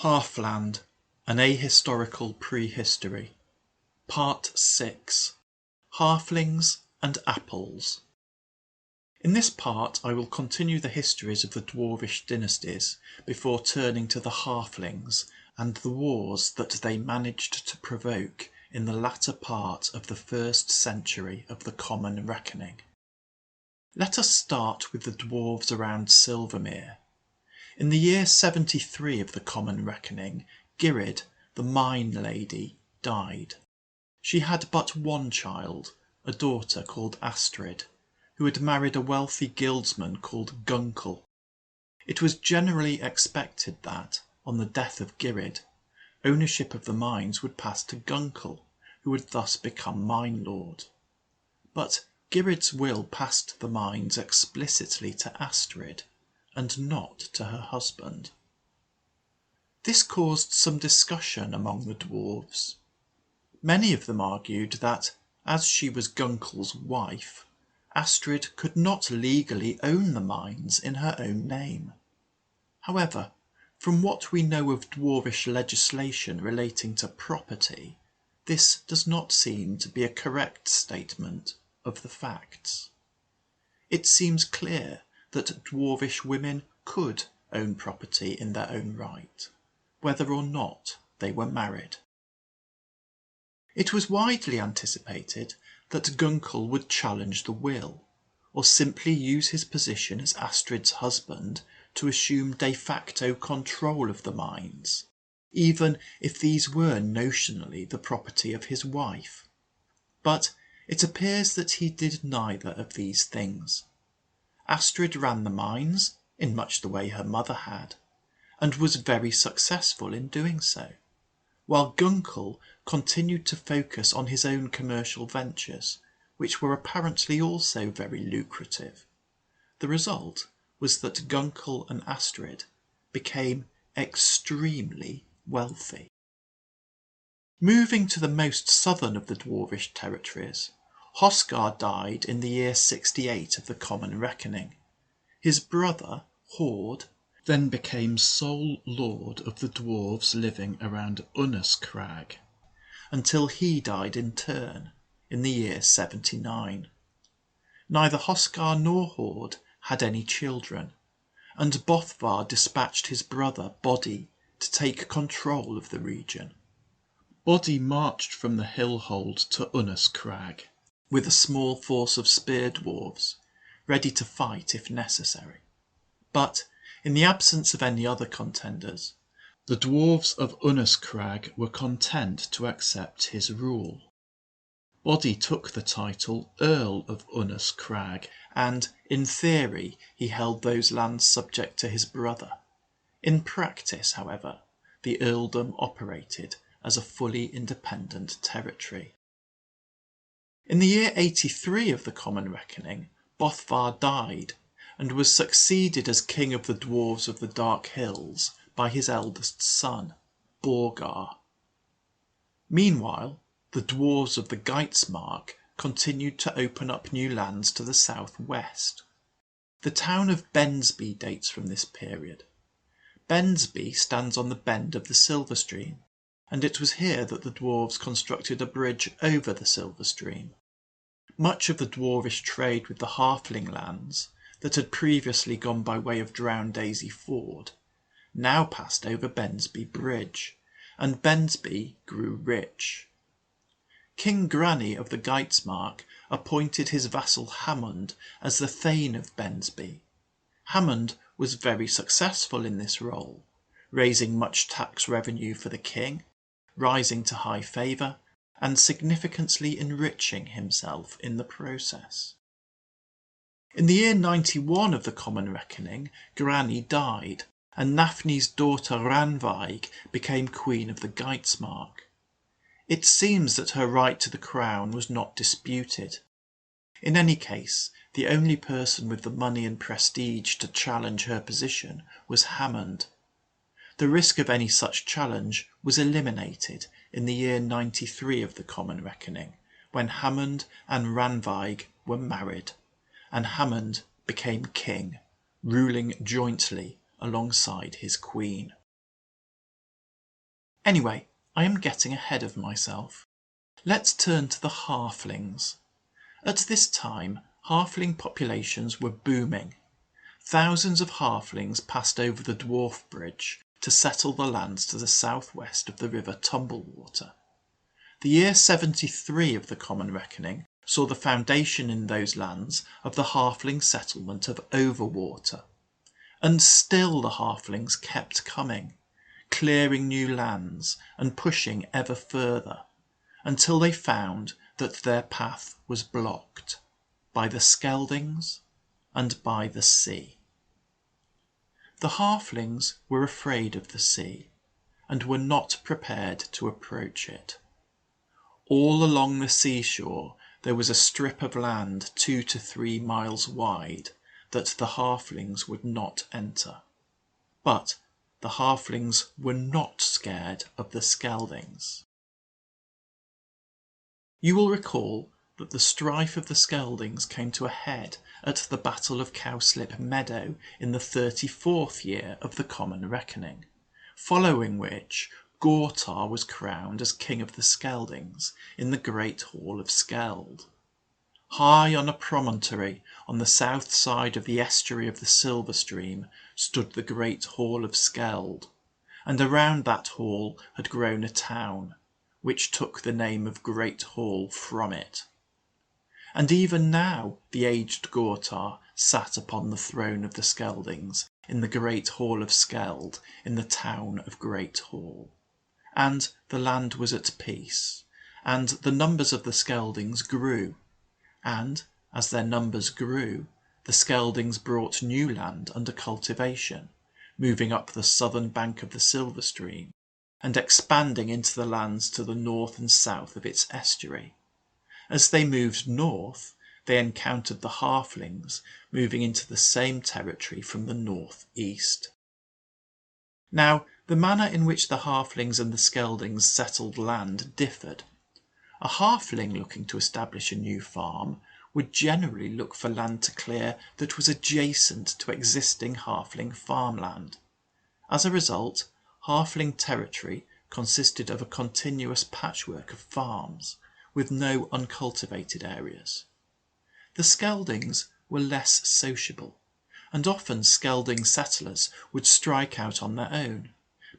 Halfland, an ahistorical prehistory. Part 6. Halflings and Apples. In this part I will continue the histories of the dwarvish dynasties before turning to the Halflings and the wars that they managed to provoke in the latter part of the 1st century of the Common Reckoning. Let us start with the dwarves around Silvermere. In the year 73 of the Common Reckoning, Gyrid, the Mine Lady, died. She had but one child, a daughter called Astrid, who had married a wealthy guildsman called Gunkel. It was generally expected that, on the death of Gyrid, ownership of the mines would pass to Gunkel, who would thus become mine lord. But Gyrid's will passed the mines explicitly to Astrid, and not to her husband. This caused some discussion among the dwarves. Many of them argued that, as she was Gunkel's wife, Astrid could not legally own the mines in her own name. However, from what we know of dwarvish legislation relating to property, this does not seem to be a correct statement of the facts. It seems clear that dwarvish women could own property in their own right, whether or not they were married. It was widely anticipated that Gunkel would challenge the will, or simply use his position as Astrid's husband to assume de facto control of the mines, even if these were notionally the property of his wife. But it appears that he did neither of these things. Astrid ran the mines, in much the way her mother had, and was very successful in doing so, while Gunkel continued to focus on his own commercial ventures, which were apparently also very lucrative. The result was that Gunkel and Astrid became extremely wealthy. Moving to the most southern of the dwarvish territories, Hosgar died in the year 68 of the Common Reckoning. His brother, Hord, then became sole lord of the dwarves living around Unnuscrag, until he died in turn in the year 79. Neither Hosgar nor Hord had any children, and Bothvar dispatched his brother Bodi to take control of the region. Bodi marched from the hill-hold to Unnuscrag with a small force of spear dwarves, ready to fight if necessary. But, in the absence of any other contenders, the dwarves of Unnuscrag were content to accept his rule. Bodi took the title Earl of Unnuscrag, and, in theory, he held those lands subject to his brother. In practice, however, the earldom operated as a fully independent territory. In the year 83 of the Common Reckoning, Bothvar died, and was succeeded as king of the dwarves of the Dark Hills by his eldest son, Borgar. Meanwhile, the dwarves of the Geitsmark continued to open up new lands to the southwest. The town of Bensby dates from this period. Bensby stands on the bend of the Silver Stream, and it was here that the dwarves constructed a bridge over the Silver Stream. Much of the dwarvish trade with the Halfling lands, that had previously gone by way of Drown Daisy Ford, now passed over Bensby Bridge, and Bensby grew rich. King Granny of the Geitsmark appointed his vassal Hammond as the Thane of Bensby. Hammond was very successful in this role, raising much tax revenue for the king, rising to high favour, and significantly enriching himself in the process. In the year 91 of the Common Reckoning, Granny died, and Nafni's daughter Ranveig became queen of the Geitsmark. It seems that her right to the crown was not disputed. In any case, the only person with the money and prestige to challenge her position was Hammond. The risk of any such challenge was eliminated in the year 93 of the Common Reckoning, when Hammond and Ranveig were married, and Hammond became king, ruling jointly alongside his queen. Anyway, I am getting ahead of myself. Let's turn to the halflings. At this time, halfling populations were booming. Thousands of halflings passed over the dwarf bridge to settle the lands to the southwest of the river Tumblewater. The year 73 of the Common Reckoning saw the foundation in those lands of the halfling settlement of Overwater. And still the halflings kept coming, clearing new lands and pushing ever further, until they found that their path was blocked by the Skeldings and by the sea. The halflings were afraid of the sea and were not prepared to approach it. All along the seashore there was a strip of land 2 to 3 miles wide that the halflings would not enter. But the halflings were not scared of the Skeldings. You will recall that the strife of the Skeldings came to a head at the Battle of Cowslip Meadow in the 34th year of the Common Reckoning, following which Gortar was crowned as King of the Skeldings in the Great Hall of Skeld. High on a promontory on the south side of the estuary of the Silver Stream stood the Great Hall of Skeld, and around that hall had grown a town, which took the name of Great Hall from it. And even now the aged Gortar sat upon the throne of the Skeldings in the Great Hall of Skeld in the town of Great Hall. And the land was at peace, and the numbers of the Skeldings grew, and as their numbers grew, the Skeldings brought new land under cultivation, moving up the southern bank of the Silver Stream and expanding into the lands to the north and south of its estuary. As they moved north, they encountered the halflings moving into the same territory from the north-east. Now, the manner in which the halflings and the Skeldings settled land differed. A halfling looking to establish a new farm would generally look for land to clear that was adjacent to existing halfling farmland. As a result, halfling territory consisted of a continuous patchwork of farms, with no uncultivated areas. The Skeldings were less sociable, and often Skelding settlers would strike out on their own,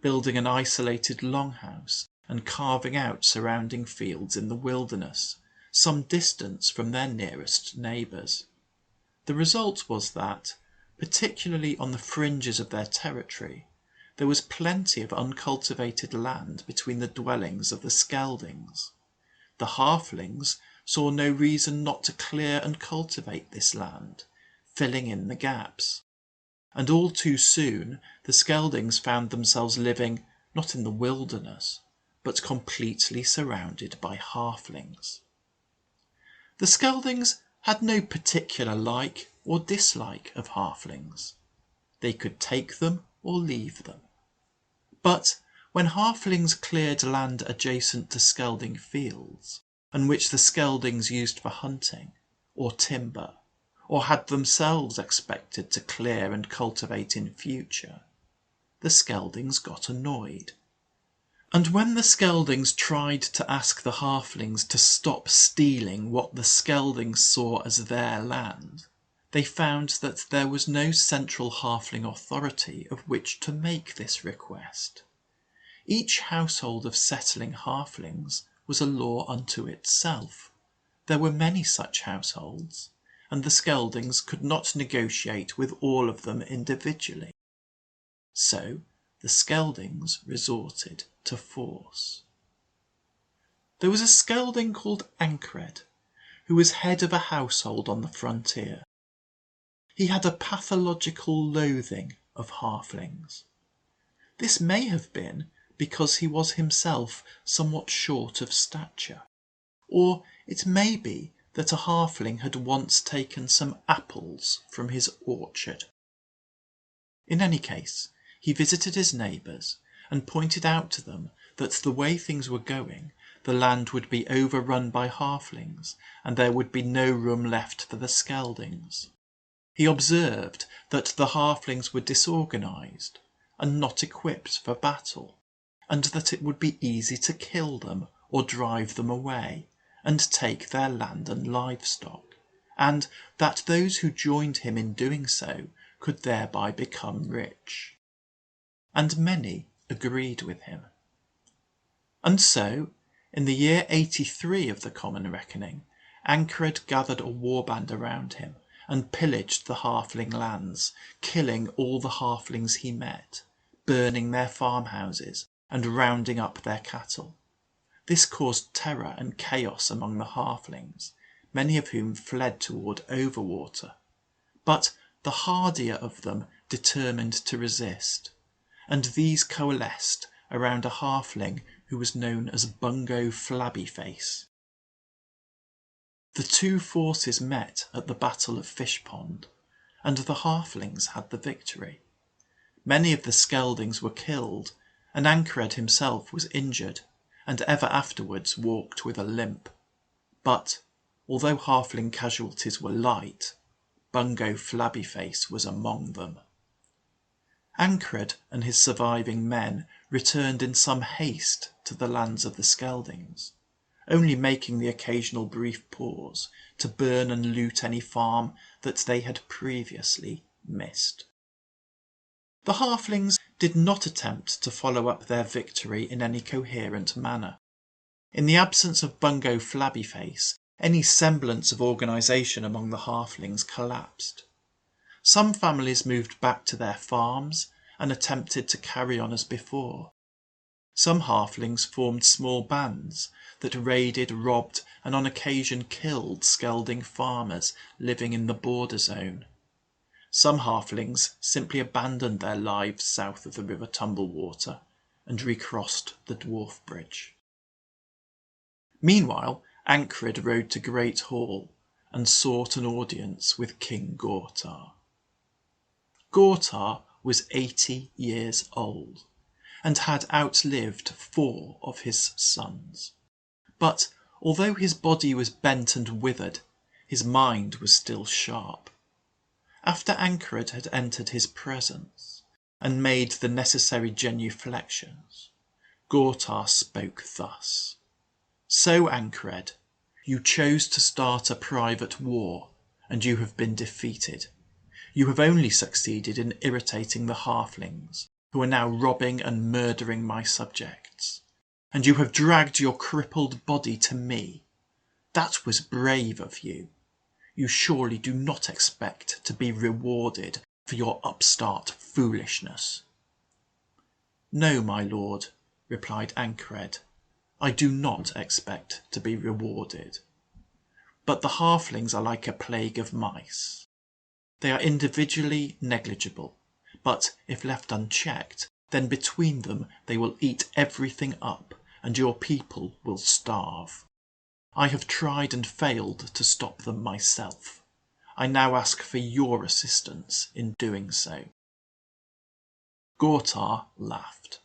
building an isolated longhouse and carving out surrounding fields in the wilderness, some distance from their nearest neighbours. The result was that, particularly on the fringes of their territory, there was plenty of uncultivated land between the dwellings of the Skeldings. The halflings saw no reason not to clear and cultivate this land, filling in the gaps. And all too soon the Skeldings found themselves living not in the wilderness, but completely surrounded by halflings. The Skeldings had no particular like or dislike of halflings. They could take them or leave them. But when halflings cleared land adjacent to Skelding fields, and which the Skeldings used for hunting, or timber, or had themselves expected to clear and cultivate in future, the Skeldings got annoyed. And when the Skeldings tried to ask the halflings to stop stealing what the Skeldings saw as their land, they found that there was no central halfling authority of which to make this request. Each household of settling halflings was a law unto itself. There were many such households, and the Skeldings could not negotiate with all of them individually. So the Skeldings resorted to force. There was a Skelding called Ankred, who was head of a household on the frontier. He had a pathological loathing of halflings. This may have been because he was himself somewhat short of stature, or it may be that a halfling had once taken some apples from his orchard. In any case, he visited his neighbours and pointed out to them that the way things were going, the land would be overrun by halflings, and there would be no room left for the Skeldings. He observed that the halflings were disorganised and not equipped for battle, and that it would be easy to kill them or drive them away and take their land and livestock, and that those who joined him in doing so could thereby become rich. And many agreed with him. And so, in the year 83 of the Common Reckoning, Ankred gathered a warband around him and pillaged the halfling lands, killing all the halflings he met, burning their farmhouses and rounding up their cattle. This caused terror and chaos among the halflings, many of whom fled toward Overwater. But the hardier of them determined to resist, and these coalesced around a halfling who was known as Bungo Flabbyface. The two forces met at the Battle of Fishpond, and the halflings had the victory. Many of the Skeldings were killed, and Ankred himself was injured, and ever afterwards walked with a limp. But, although halfling casualties were light, Bungo Flabbyface was among them. Ankred and his surviving men returned in some haste to the lands of the Skeldings, only making the occasional brief pause to burn and loot any farm that they had previously missed. The halflings did not attempt to follow up their victory in any coherent manner. In the absence of Bungo Flabbyface, any semblance of organisation among the halflings collapsed. Some families moved back to their farms and attempted to carry on as before. Some halflings formed small bands that raided, robbed and on occasion killed Skelding farmers living in the border zone. Some halflings simply abandoned their lives south of the river Tumblewater and recrossed the Dwarf Bridge. Meanwhile, Ankred rode to Great Hall and sought an audience with King Gortar. Gortar was 80 years old and had outlived 4 of his sons. But although his body was bent and withered, his mind was still sharp. After Ankred had entered his presence and made the necessary genuflections, Gortar spoke thus. So, Ankred, you chose to start a private war, and you have been defeated. You have only succeeded in irritating the halflings, who are now robbing and murdering my subjects. And you have dragged your crippled body to me. That was brave of you. You surely do not expect to be rewarded for your upstart foolishness. No, my lord, replied Ankred, I do not expect to be rewarded. But the halflings are like a plague of mice. They are individually negligible, but if left unchecked, then between them they will eat everything up, and your people will starve. I have tried and failed to stop them myself. I now ask for your assistance in doing so. Gortar laughed.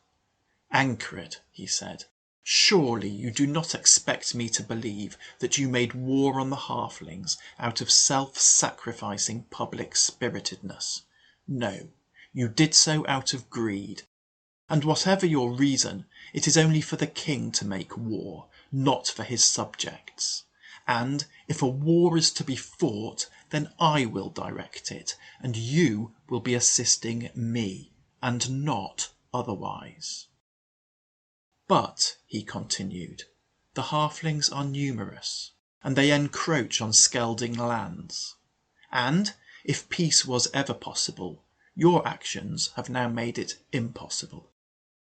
Ankred, he said, surely you do not expect me to believe that you made war on the halflings out of self-sacrificing public spiritedness. No, you did so out of greed. And whatever your reason, it is only for the king to make war, not for his subjects. And if a war is to be fought, then I will direct it, and you will be assisting me, and not otherwise. But, he continued, the halflings are numerous, and they encroach on Skelding lands. And, if peace was ever possible, your actions have now made it impossible.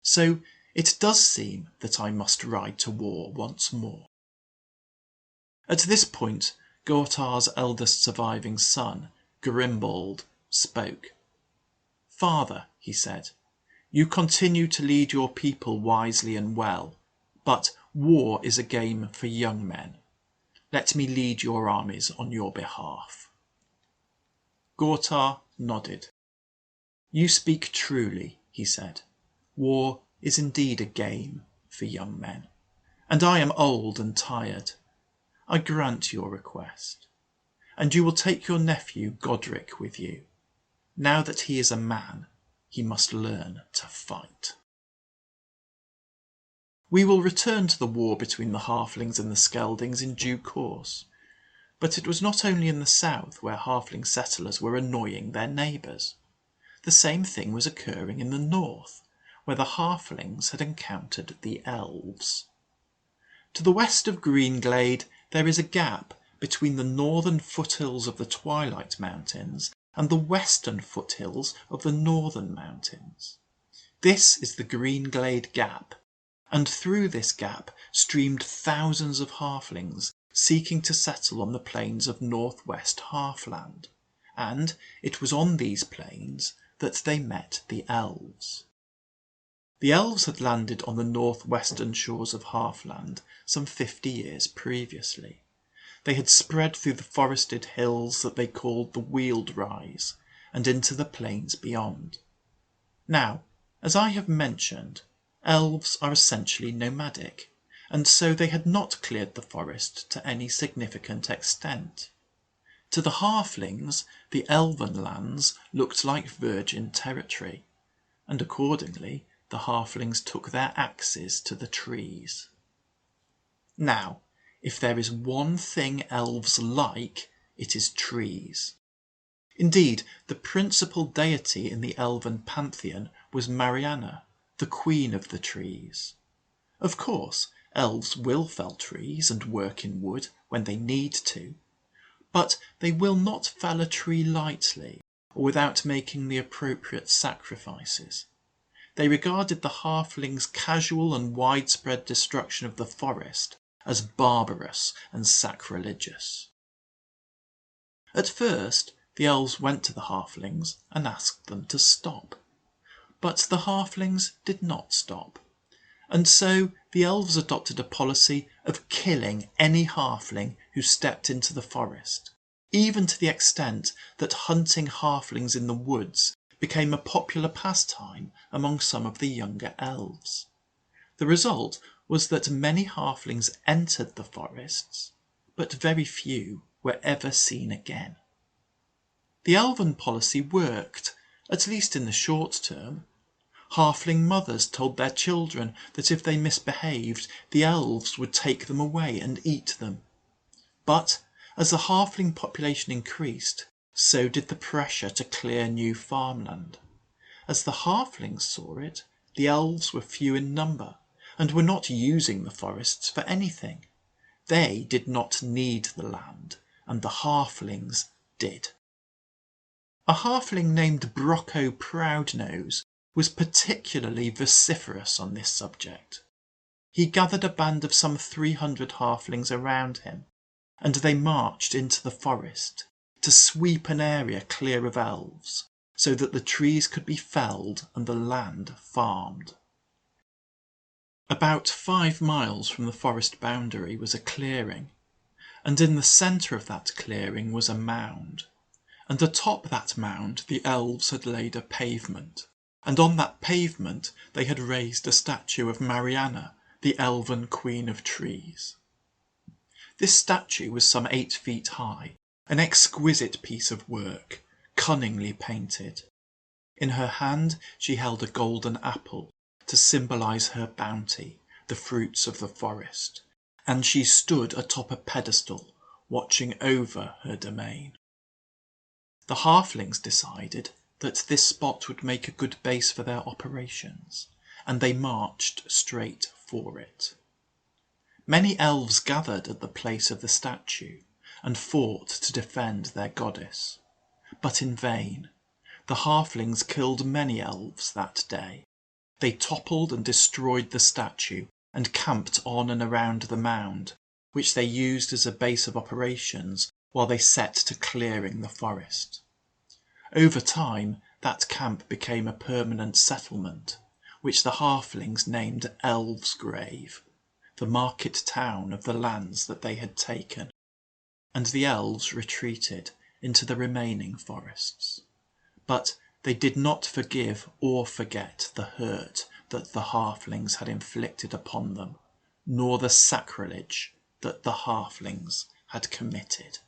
So it does seem that I must ride to war once more. At this point, Gortar's eldest surviving son, Grimbald, spoke. Father, he said, you continue to lead your people wisely and well, but war is a game for young men. Let me lead your armies on your behalf. Gortar nodded. You speak truly, he said. War is indeed a game for young men, and I am old and tired. I grant your request, and you will take your nephew Godric with you. Now that he is a man, he must learn to fight. We will return to the war between the Halflings and the Skeldings in due course, but it was not only in the south where Halfling settlers were annoying their neighbours. The same thing was occurring in the north, where the Halflings had encountered the elves. To the west of Greenglade there is a gap between the northern foothills of the Twilight Mountains and the western foothills of the Northern Mountains. This is the Greenglade Gap, and through this gap streamed thousands of Halflings seeking to settle on the plains of northwest Halfland, and it was on these plains that they met the elves. The elves had landed on the northwestern shores of Halfland some 50 years previously. They had spread through the forested hills that they called the Weald Rise and into the plains beyond. Now, as I have mentioned, elves are essentially nomadic, and so they had not cleared the forest to any significant extent. To the Halflings, the elven lands looked like virgin territory, and accordingly the Halflings took their axes to the trees. Now, if there is one thing elves like, it is trees. Indeed, the principal deity in the elven pantheon was Mariana, the queen of the trees. Of course, elves will fell trees and work in wood when they need to, but they will not fell a tree lightly or without making the appropriate sacrifices. They regarded the Halflings' casual and widespread destruction of the forest as barbarous and sacrilegious. At first, the elves went to the Halflings and asked them to stop, but the Halflings did not stop, and so the elves adopted a policy of killing any Halfling who stepped into the forest, even to the extent that hunting Halflings in the woods became a popular pastime among some of the younger elves. The result was that many Halflings entered the forests, but very few were ever seen again. The elven policy worked, at least in the short term. Halfling mothers told their children that if they misbehaved, the elves would take them away and eat them. But as the Halfling population increased, so did the pressure to clear new farmland. As the Halflings saw it, the elves were few in number and were not using the forests for anything. They did not need the land, and the Halflings did. A Halfling named Brocco Proudnose was particularly vociferous on this subject. He gathered a band of some 300 Halflings around him, and they marched into the forest to sweep an area clear of elves, so that the trees could be felled and the land farmed. About 5 miles from the forest boundary was a clearing, and in the centre of that clearing was a mound, and atop that mound the elves had laid a pavement, and on that pavement they had raised a statue of Mariana, the elven queen of trees. This statue was some 8 feet high, an exquisite piece of work, cunningly painted. In her hand she held a golden apple to symbolise her bounty, the fruits of the forest, and she stood atop a pedestal, watching over her domain. The Halflings decided that this spot would make a good base for their operations, and they marched straight for it. Many elves gathered at the place of the statue and fought to defend their goddess, but in vain. The Halflings killed many elves that day. They toppled and destroyed the statue and camped on and around the mound, which they used as a base of operations while they set to clearing the forest. Over time, that camp became a permanent settlement, which the Halflings named Elves' Grave, the market town of the lands that they had taken, and the elves retreated into the remaining forests. But they did not forgive or forget the hurt that the Halflings had inflicted upon them, nor the sacrilege that the Halflings had committed.